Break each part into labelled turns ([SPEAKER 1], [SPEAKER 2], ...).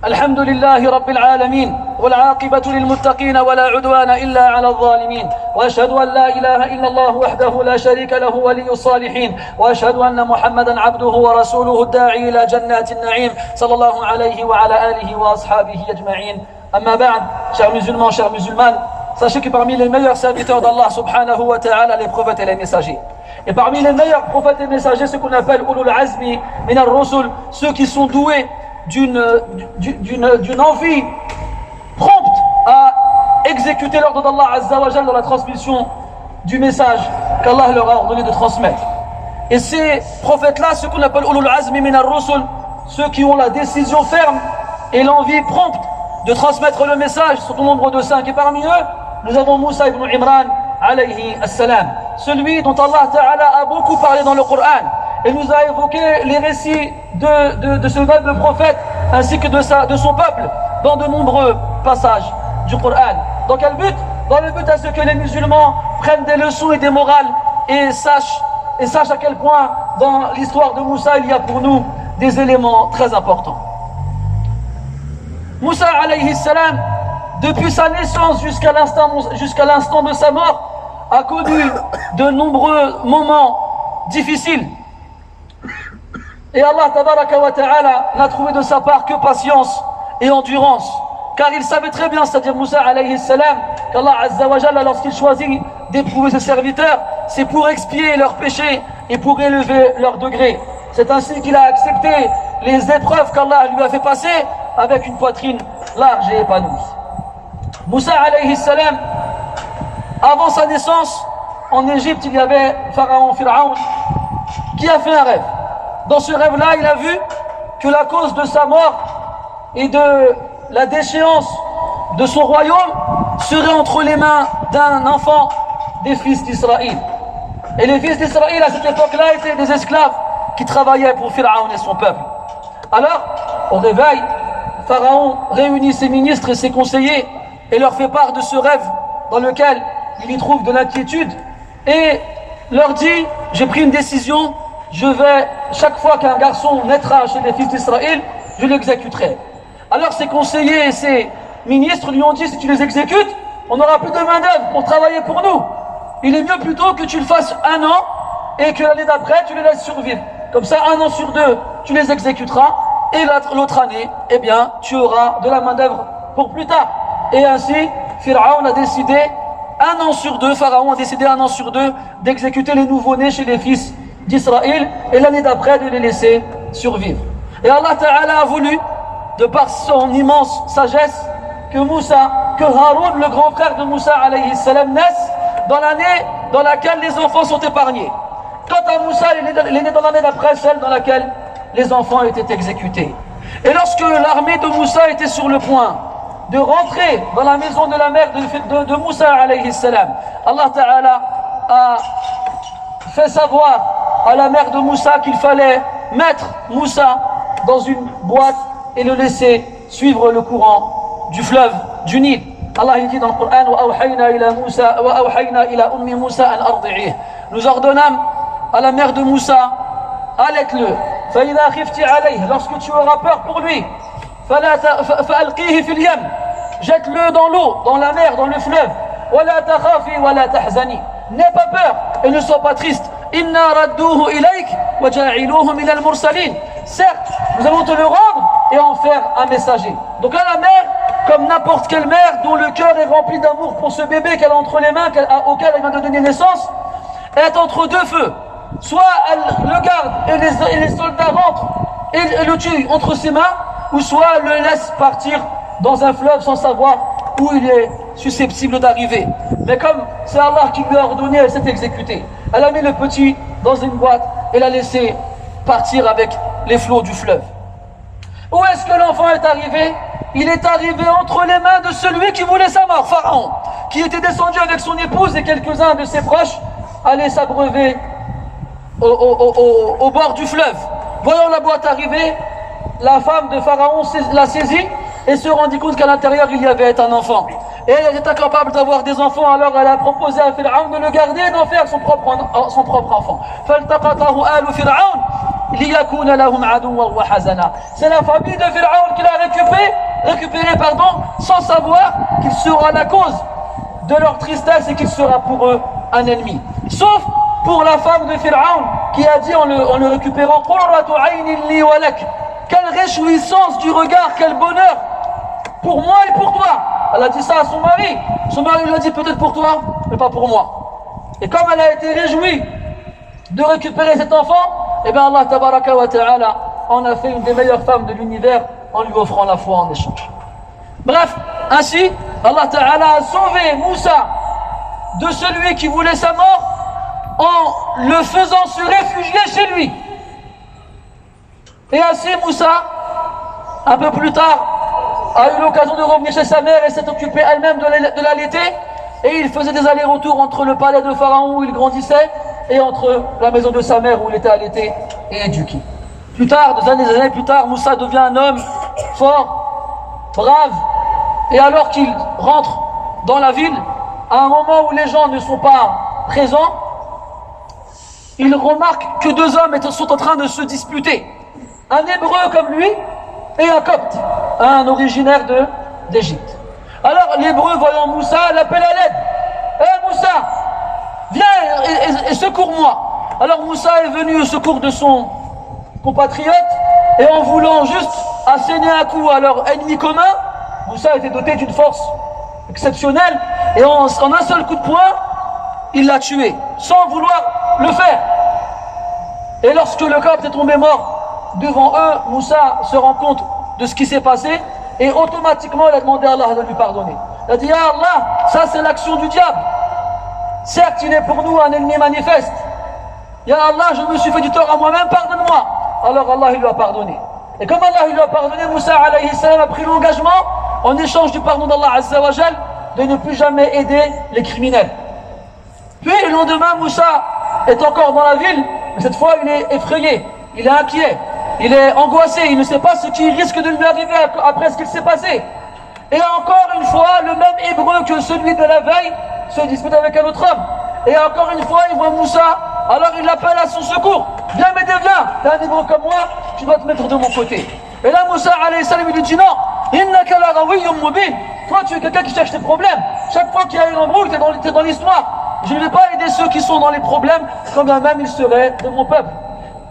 [SPEAKER 1] الحمد لله رب العالمين والعاقبة للمتقين ولا عدوان إلا على الظالمين وأشهد أن لا إله إلا الله وحده لا شريك له ولي الصالحين وأشهد أن محمدا عبده ورسوله الداعي إلى جنات النعيم صلى الله عليه وعلى آله وأصحابه أجمعين أما بعد chers musulmans, chères musulmanes, sachez que parmi les meilleurs serviteurs d'Allah subhanahu wa ta'ala, les prophètes et les messagers. Et parmi les meilleurs prophètes et messagers, ce qu'on appelle ulul azmi min ar-rusul, ceux qui sont doués d'une envie prompte à exécuter l'ordre d'Allah Azza wa Jal dans la transmission du message qu'Allah leur a ordonné de transmettre. Et ces prophètes-là, ceux qu'on appelle ulul azmi min ar-rusul, ceux qui ont la décision ferme et l'envie prompte de transmettre le message, sont au nombre de 5. Et parmi eux, nous avons Moussa ibn Imran alayhi as-salam, celui dont Allah Ta'ala a beaucoup parlé dans le Coran et nous a évoqué les récits de ce noble prophète ainsi que de son peuple dans de nombreux passages du Coran. Dans quel but? Dans le but à ce que les musulmans prennent des leçons et des morales et sachent à quel point dans l'histoire de Moussa il y a pour nous des éléments très importants. Moussa alayhi salam, depuis sa naissance jusqu'à l'instant de sa mort, a connu de nombreux moments difficiles. Et Allah tabaraka wa ta'ala n'a trouvé de sa part que patience et endurance. Car il savait très bien, c'est-à-dire Moussa alayhi salam, qu'Allah azza wa jalla, lorsqu'il choisit d'éprouver ses serviteurs, c'est pour expier leurs péchés et pour élever leur degré. C'est ainsi qu'il a accepté les épreuves qu'Allah lui a fait passer avec une poitrine large et épanouie. Moussa alayhi salam, avant sa naissance, en Égypte, il y avait Pharaon, Pharaon, qui a fait un rêve. Dans ce rêve-là, il a vu que la cause de sa mort et de la déchéance de son royaume serait entre les mains d'un enfant des fils d'Israël. Et les fils d'Israël, à cette époque-là, étaient des esclaves qui travaillaient pour Pharaon et son peuple. Alors, au réveil, Pharaon réunit ses ministres et ses conseillers et leur fait part de ce rêve dans lequel il y trouve de l'inquiétude et leur dit: j'ai pris une décision, je vais, chaque fois qu'un garçon naîtra chez les fils d'Israël, je l'exécuterai. Alors ses conseillers et ses ministres lui ont dit: si tu les exécutes, on n'aura plus de main d'œuvre pour travailler pour nous. Il est mieux plutôt que tu le fasses 1 an et que l'année d'après tu les laisses survivre. Comme ça, 1 an sur 2, tu les exécuteras et l'autre année, eh bien, tu auras de la main d'œuvre pour plus tard. Et ainsi, Pharaon a décidé 1 an sur 2, Pharaon a décidé 1 an sur 2 d'exécuter les nouveau-nés chez les fils d'Israël et l'année d'après de les laisser survivre. Et Allah Ta'ala a voulu, de par son immense sagesse, que Haroun, le grand frère de Moussa alayhi salam, naisse dans l'année dans laquelle les enfants sont épargnés. Quant à Moussa, il est né dans l'année d'après, celle dans laquelle les enfants étaient exécutés. Et lorsque l'armée de Moussa était sur le point de rentrer dans la maison de la mère de Moussa alayhi salam, Allah Ta'ala a fait savoir à la mère de Moussa qu'il fallait mettre Moussa dans une boîte et le laisser suivre le courant du fleuve, du Nil. Allah dit dans le Coran: nous ordonnâmes à la mère de Moussa: allaite-le. Lorsque tu auras peur pour lui, jette-le dans l'eau, dans la mer, dans le fleuve. N'aie pas peur et ne sois pas triste. Certes, nous allons te le rendre et en faire un messager. Donc là, la mère, comme n'importe quelle mère dont le cœur est rempli d'amour pour ce bébé qu'elle a entre les mains, auquel elle vient de donner naissance, est entre deux feux. Soit elle le garde et les soldats rentrent et le tuent entre ses mains, ou soit elle le laisse partir dans un fleuve sans savoir où il est susceptible d'arriver. Mais comme c'est Allah qui lui a ordonné, elle s'est exécutée. Elle a mis le petit dans une boîte et l'a laissé partir avec les flots du fleuve. Où est-ce que l'enfant est arrivé? Il est arrivé entre les mains de celui qui voulait sa mort, Pharaon, qui était descendu avec son épouse et quelques-uns de ses proches, aller s'abreuver au bord du fleuve. Voyant la boîte arriver, la femme de Pharaon l'a saisie et se rendit compte qu'à l'intérieur il y avait un enfant. Et elle était incapable d'avoir des enfants, alors elle a proposé à Pharaon de le garder et d'en faire son propre enfant. C'est la famille de Pharaon qui l'a récupéré sans savoir qu'il sera la cause de leur tristesse et qu'il sera pour eux un ennemi. Sauf pour la femme de Pharaon qui a dit en le récupérant: quelle réjouissance du regard, quel bonheur pour moi et pour toi. Elle a dit ça à son mari. Son mari lui a dit: peut-être pour toi, mais pas pour moi. Et comme elle a été réjouie de récupérer cet enfant, et bien Allah tabaraka wa ta'ala en a fait une des meilleures femmes de l'univers en lui offrant la foi en échange. Bref, ainsi Allah ta'ala a sauvé Moussa de celui qui voulait sa mort en le faisant se réfugier chez lui. Et ainsi Moussa, un peu plus tard, a eu l'occasion de revenir chez sa mère et s'est occupée elle-même de l'allaiter. Et il faisait des allers-retours entre le palais de Pharaon où il grandissait et entre la maison de sa mère où il était allaité et éduqué. Plus tard, des années plus tard, Moussa devient un homme fort, brave. Et alors qu'il rentre dans la ville, à un moment où les gens ne sont pas présents, il remarque que deux hommes sont en train de se disputer. Un hébreu comme lui et un copte, un originaire d'Égypte. Alors l'hébreu, voyant Moussa, l'appelle à l'aide. « Hé Moussa, viens et secours-moi » Alors Moussa est venu au secours de son compatriote, et en voulant juste asséner un coup à leur ennemi commun, Moussa était doté d'une force exceptionnelle, et en un seul coup de poing, il l'a tué, sans vouloir le faire. Et lorsque le copte est tombé mort devant eux, Moussa se rend compte de ce qui s'est passé, et automatiquement il a demandé à Allah de lui pardonner. Il a dit: « Ya Allah, ça c'est l'action du diable. Certes, il est pour nous un ennemi manifeste. Ya Allah, je me suis fait du tort à moi-même, pardonne-moi. » Alors Allah il lui a pardonné. Et comme Allah il lui a pardonné, Moussa alayhi salam a pris l'engagement, en échange du pardon d'Allah azza wa jal, de ne plus jamais aider les criminels. Puis le lendemain, Moussa est encore dans la ville, mais cette fois il est effrayé, il est inquiet, il est angoissé, il ne sait pas ce qui risque de lui arriver après ce qu'il s'est passé. Et encore une fois, le même hébreu que celui de la veille se dispute avec un autre homme. Et encore une fois, il voit Moussa, alors il l'appelle à son secours. « Viens m'aider, viens, t'es un hébreu comme moi, tu dois te mettre de mon côté. » Et là, Moussa alayhi salam, il lui dit: « Non, innaka la rawiyyun mubin. Toi, tu es quelqu'un qui cherche des problèmes. Chaque fois qu'il y a une embrouille, t'es dans l'histoire. Je ne vais pas aider ceux qui sont dans les problèmes, quand bien même ils seraient de mon peuple. »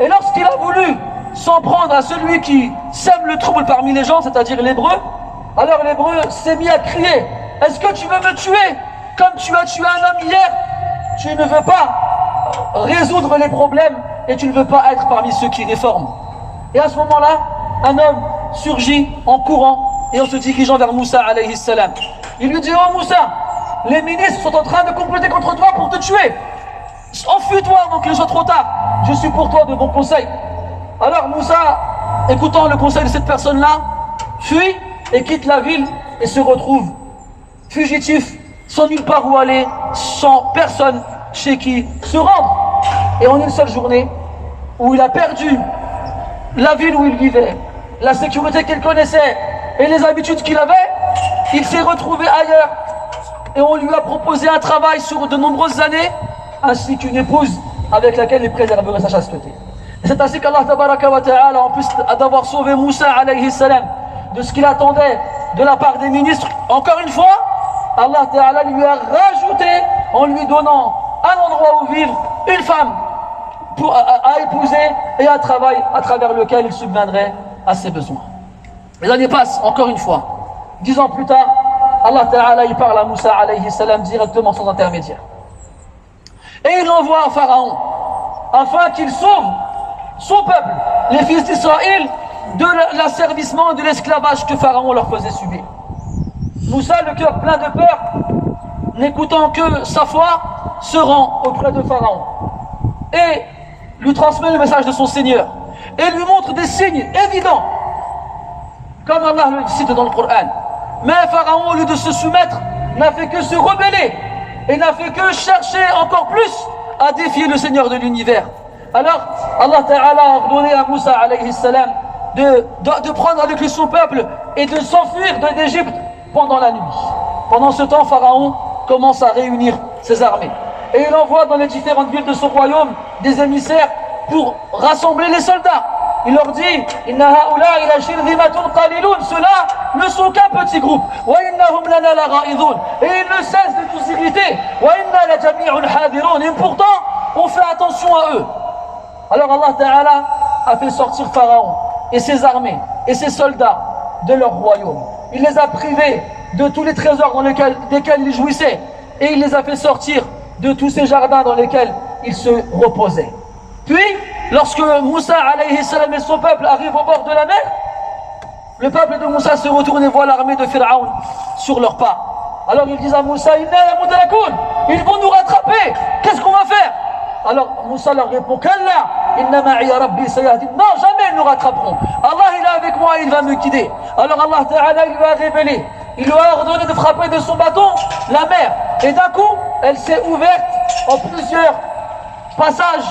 [SPEAKER 1] Et lorsqu'il a voulu s'en prendre à celui qui sème le trouble parmi les gens, c'est-à-dire l'hébreu, alors l'hébreu s'est mis à crier: « Est-ce que tu veux me tuer comme tu as tué un homme hier? Tu ne veux pas résoudre les problèmes et tu ne veux pas être parmi ceux qui réforment. » Et à ce moment-là, un homme surgit en courant et en se dirigeant vers Moussa alayhi salam. Il lui dit: « Oh Moussa, les ministres sont en train de comploter contre toi pour te tuer. Enfuis-toi avant qu'il ne soit trop tard. Je suis pour toi de bons conseils. » Alors Moussa, écoutant le conseil de cette personne-là, fuit et quitte la ville et se retrouve fugitif, sans nulle part où aller, sans personne chez qui se rendre. Et en une seule journée, où il a perdu la ville où il vivait, la sécurité qu'il connaissait et les habitudes qu'il avait, il s'est retrouvé ailleurs et on lui a proposé un travail sur de nombreuses années, ainsi qu'une épouse avec laquelle il préserverait sa chasteté. Et c'est ainsi qu'Allah tabaraka wa ta'ala, en plus d'avoir sauvé Moussa alayhi salam de ce qu'il attendait de la part des ministres, encore une fois, Allah ta'ala lui a rajouté en lui donnant un endroit où vivre, une femme à épouser et un travail à travers lequel il subviendrait à ses besoins. Les années passent, encore une fois. 10 ans plus tard, Allah ta'ala il parle à Moussa alayhi salam directement sans intermédiaire. Et il envoie à Pharaon afin qu'il sauve son peuple, les fils d'Israël, de l'asservissement et de l'esclavage que Pharaon leur faisait subir. Moussa, le cœur plein de peur, n'écoutant que sa foi, se rend auprès de Pharaon et lui transmet le message de son Seigneur et lui montre des signes évidents, comme Allah le cite dans le Coran. Mais Pharaon, au lieu de se soumettre, n'a fait que se rebeller et n'a fait que chercher encore plus à défier le Seigneur de l'univers. Alors Allah Ta'ala a ordonné à Moussa alayhi salam de prendre avec lui son peuple et de s'enfuir d'Égypte pendant la nuit. Pendant ce temps, Pharaon commence à réunir ses armées. Et il envoie dans les différentes villes de son royaume des émissaires pour rassembler les soldats. Il leur dit: Inna haoula ila shirzimatun qalilun. Ceux-là ne ne sont qu'un petit groupe. Et ils ne cessent de nous irriter. Et pourtant, on fait attention à eux. Alors Allah Ta'ala a fait sortir Pharaon et ses armées et ses soldats de leur royaume. Il les a privés de tous les trésors desquels ils jouissaient. Et il les a fait sortir de tous ces jardins dans lesquels ils se reposaient. Puis, lorsque Moussa alayhi salam et son peuple arrivent au bord de la mer, le peuple de Moussa se retourne et voit l'armée de Pharaon sur leurs pas. Alors ils disent à Moussa, ils vont nous rattraper, qu'est-ce qu'on va faire? Alors Moussa leur répond, non, jamais ils nous rattraperont. Allah il est avec moi, il va me guider. Alors Allah Ta'ala il lui a révélé, il lui a ordonné de frapper de son bâton la mer. Et d'un coup, elle s'est ouverte en plusieurs passages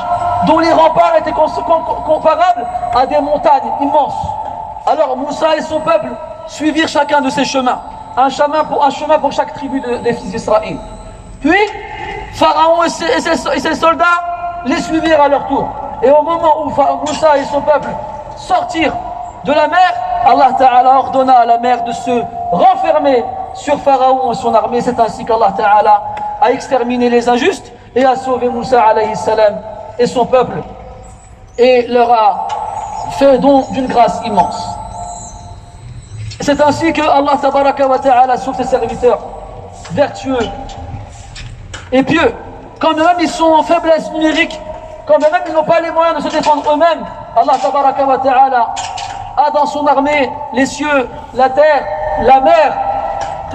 [SPEAKER 1] dont les remparts étaient comparables à des montagnes immenses. Alors Moussa et son peuple suivirent chacun de ces chemins, un chemin pour chaque tribu des fils d'Israël. Puis Pharaon et ses soldats les suivirent à leur tour. Et au moment où Moussa et son peuple sortirent de la mer, Allah Ta'ala ordonna à la mer de se renfermer sur Pharaon et son armée. C'est ainsi qu'Allah Ta'ala a exterminé les injustes et a sauvé Moussa alayhi salam et son peuple et leur a fait don d'une grâce immense. C'est ainsi que Allah Tabaraka wa Ta'ala sauve ses serviteurs vertueux et pieux. Quand même ils sont en faiblesse numérique, quand même ils n'ont pas les moyens de se défendre eux-mêmes, Allah Tabaraka wa Ta'ala a dans son armée les cieux, la terre, la mer,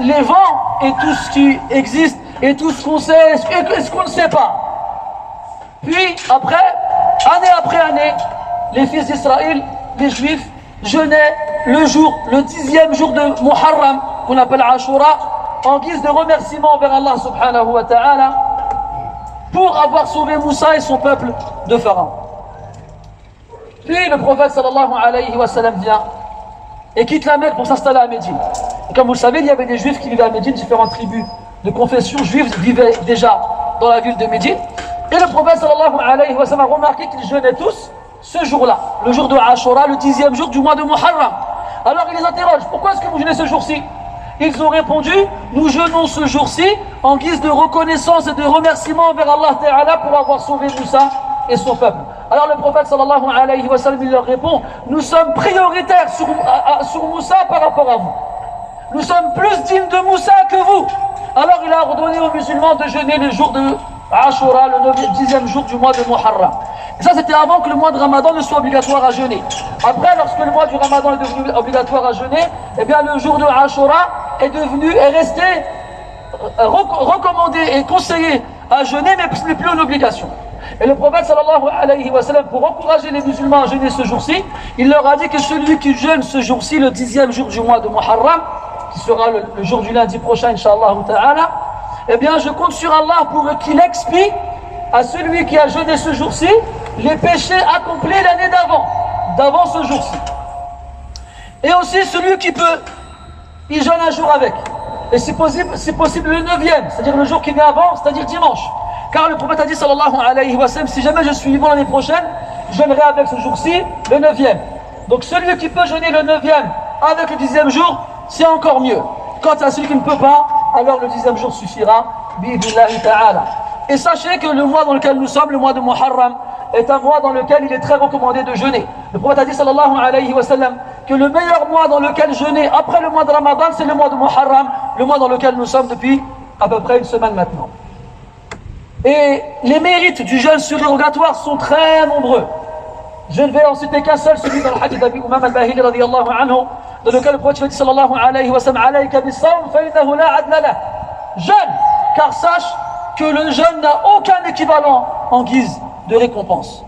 [SPEAKER 1] les vents et tout ce qui existe et tout ce qu'on sait et ce qu'on ne sait pas. Puis après, année après année, les fils d'Israël, les juifs, jeûnaient le 10e jour de Muharram, qu'on appelle Ashura, en guise de remerciement vers Allah subhanahu wa ta'ala, pour avoir sauvé Moussa et son peuple de Pharaon. Puis le prophète sallallahu alayhi wa sallam vient et quitte la Mecque pour s'installer à Médine. Et comme vous le savez, il y avait des juifs qui vivaient à Médine, différentes tribus de confession juive vivaient déjà dans la ville de Médine. Et le prophète sallallahu alayhi wa sallam a remarqué qu'ils jeûnaient tous ce jour-là, le jour de Ashura, le 10e jour du mois de Muharram. Alors il les interroge, pourquoi est-ce que vous jeûnez ce jour-ci? Ils ont répondu, nous jeûnons ce jour-ci en guise de reconnaissance et de remerciement envers Allah Ta'ala pour avoir sauvé Moussa et son peuple. Alors le prophète sallallahu alayhi wa sallam il leur répond, nous sommes prioritaires sur Moussa par rapport à vous. Nous sommes plus dignes de Moussa que vous. Alors il a ordonné aux musulmans de jeûner le jour de Ashura, le 10e jour du mois de Muharram. Et ça c'était avant que le mois de Ramadan ne soit obligatoire à jeûner. Après, lorsque le mois du Ramadan est devenu obligatoire à jeûner, eh bien le jour de Ashura est resté recommandé et conseillé à jeûner, mais ce n'est plus une obligation. Et le prophète sallallahu alayhi wa sallam, pour encourager les musulmans à jeûner ce jour-ci, il leur a dit que celui qui jeûne ce jour-ci, le 10e jour du mois de Muharram, qui sera le jour du lundi prochain, Inch'Allah ta'ala, eh bien je compte sur Allah pour qu'il expie à celui qui a jeûné ce jour-ci les péchés accomplis l'année d'avant ce jour-ci. Et aussi celui qui peut, il jeûne un jour avec. Et si possible le 9e, c'est-à-dire le jour qui vient avant, c'est-à-dire dimanche. Car le prophète a dit sallallahu alayhi wa sallam, si jamais je suis vivant l'année prochaine, je jeûnerai avec ce jour-ci le 9e. Donc celui qui peut jeûner le 9e avec le 10e jour, c'est encore mieux. Quant à celui qui ne peut pas, alors le 10e jour suffira, bi'idhnillahi ta'ala. Et sachez que le mois dans lequel nous sommes, le mois de Muharram, est un mois dans lequel il est très recommandé de jeûner. Le prophète a dit sallallahu alayhi wa sallam que le meilleur mois dans lequel jeûner après le mois de Ramadan, c'est le mois de Muharram, le mois dans lequel nous sommes depuis à peu près une semaine maintenant. Et les mérites du jeûne surrogatoire sont très nombreux. Je ne vais en citer qu'un seul, celui dans le hadith d'Abi Umam al-Bahili radiyallahu anhu, dans lequel le prophète dit sallallahu alayhi wa sallam, alayka bis-sawm fa innahu la adla lah. Jeûne, car sache que le jeûne n'a aucun équivalent en guise de récompense.